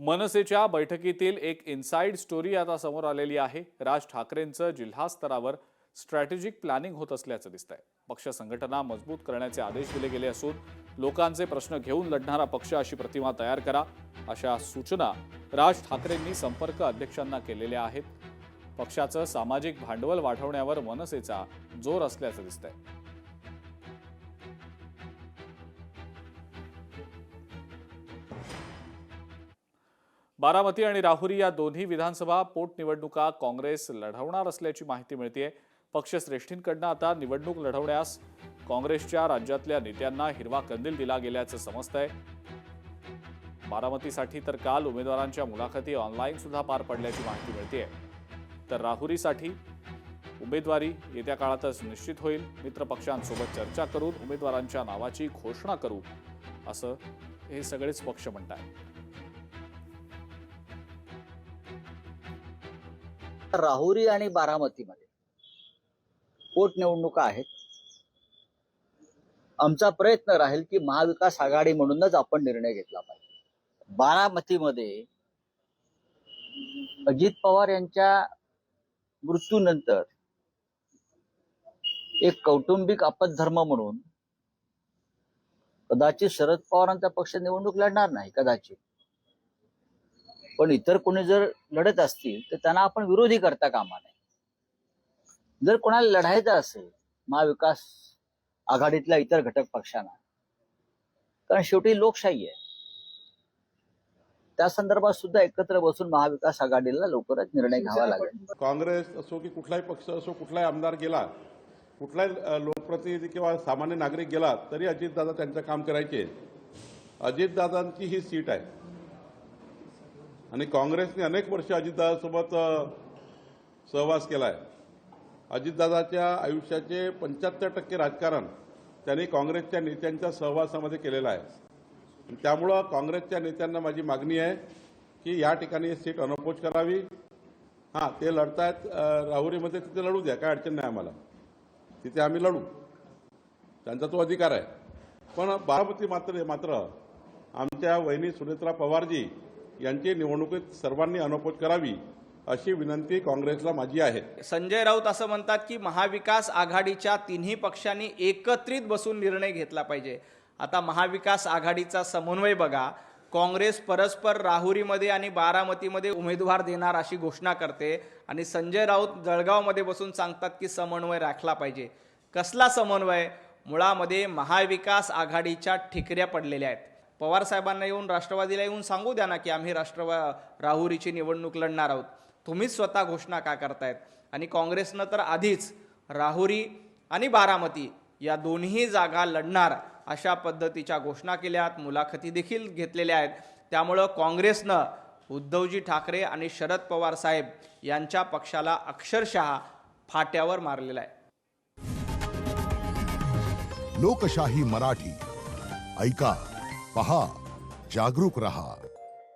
मनसेच्या बैठकीतील एक इनसाइड स्टोरी आता समोर आलेली आहे। राज ठाकरेंचं जिल्हा स्तरावर स्ट्रॅटेजिक प्लॅनिंग होत असल्याचं दिसतंय। पक्ष संघटना मजबूत करण्याचे आदेश दिले गेले असून लोकांचे प्रश्न घेऊन लढणारा पक्ष अशी प्रतिमा तयार करा अशा सूचना राज ठाकरेंनी संपर्क अध्यक्षांना केलेल्या आहेत। पक्षाचं सामाजिक भांडवल वाढवण्यावर मनसेचा जोर असल्याचं दिसतंय। बारामती आणि राहुरी या दोन्ही विधानसभा पोटनिवडणुका काँग्रेस लढवणार असल्याची माहिती मिळतेय। पक्षश्रेष्ठींकडून आता निवडणूक लढवण्यास काँग्रेसच्या राज्यातल्या नेत्यांना हिरवा कंदील दिला गेल्याचं समजतंय। बारामतीसाठी तर काल उमेदवारांच्या मुलाखती ऑनलाईन सुद्धा पार पडल्याची माहिती मिळतेय। तर राहुरीसाठी उमेदवारी येत्या काळातच निश्चित होईल। मित्र पक्षांसोबत चर्चा करून उमेदवारांच्या नावाची घोषणा करू असं हे सगळेच पक्ष म्हणतात। राहुरी आणि बारामतीमध्ये पोटनिवडणुका आहेत। आमचा प्रयत्न राहील की महाविकास आघाडी म्हणूनच आपण निर्णय घेतला पाहिजे। बारामतीमध्ये अजित पवार यांच्या मृत्यूनंतर एक कौटुंबिक अपधर्म म्हणून कदाचित शरद पवारांचा पक्ष निवडणूक लढणार नाही, कदाचित, पण इतर कोणी जर लढत असतील तर त्यांना आपण विरोधी करता कामा नये। जर कोणाला लढायचं असेल महाविकास आघाडीतल्या इतर घटक पक्षांना, कारण शेवटी लोकशाही आहे, त्या संदर्भात सुद्धा एकत्र बसून महाविकास आघाडीला लवकरच निर्णय घ्यावा लागेल। काँग्रेस असो की कुठलाही पक्ष असो, कुठलाही आमदार गेला, कुठलाही लोकप्रतिनिधी किंवा सामान्य नागरिक गेला तरी अजितदादा त्यांचं काम करायचे। अजितदादांची ही सीट आहे आणि काँग्रेसने अनेक वर्ष अजितदादासोबत सहवास केलाय। अजितदादाच्या आयुष्याचे 75% राजकारण त्यांनी काँग्रेसच्या नेत्यांच्या सहवासामध्ये केलेलं आहे। त्यामुळं काँग्रेसच्या नेत्यांना माझी मागणी आहे की या ठिकाणी सीट अनअपोज करावी। हां, ते लढतायत राहुरीमध्ये, तिथे लढू द्या, काय अडचण नाही आम्हाला, तिथे आम्ही लढू, त्यांचा तो अधिकार आहे। पण बारामती मात्र आमच्या वहिनी सुनेत्रा पवारजी यांची निवडणुकीत सर्वांनी अनअपोज करावी अशी विनंती काँग्रेसला माझी आहे। संजय राऊत असं म्हणतात की महाविकास आघाडीच्या तिन्ही पक्षांनी एकत्रित बसून निर्णय घेतला पाहिजे। आता महाविकास आघाडीचा समन्वय बघा, काँग्रेस परस्पर राहुरीमध्ये आणि बारामतीमध्ये उमेदवार देणार अशी घोषणा करते आणि संजय राऊत जळगावमध्ये बसून सांगतात की समन्वय राखला पाहिजे। कसला समन्वय? मुळामध्ये महाविकास आघाडीच्या ठिकऱ्या पडलेल्या आहेत। पवार साहेबांना येऊन, राष्ट्रवादीला येऊन सांगू द्या ना की आम्ही राहुरीची निवडणूक लढणार आहोत, तुम्हीच स्वतः घोषणा का करतायत? आणि काँग्रेसनं तर आधीच राहुरी आणि बारामती या दोन्ही जागा लढणार अशा पद्धतीच्या घोषणा केल्यात, मुलाखती देखील घेतलेल्या आहेत। त्यामुळं काँग्रेसनं उद्धवजी ठाकरे आणि शरद पवार साहेब यांच्या पक्षाला अक्षरशः फाट्यावर मारलेला आहे। लोकशाही मराठी ऐका, पहा, जागरूक रहा।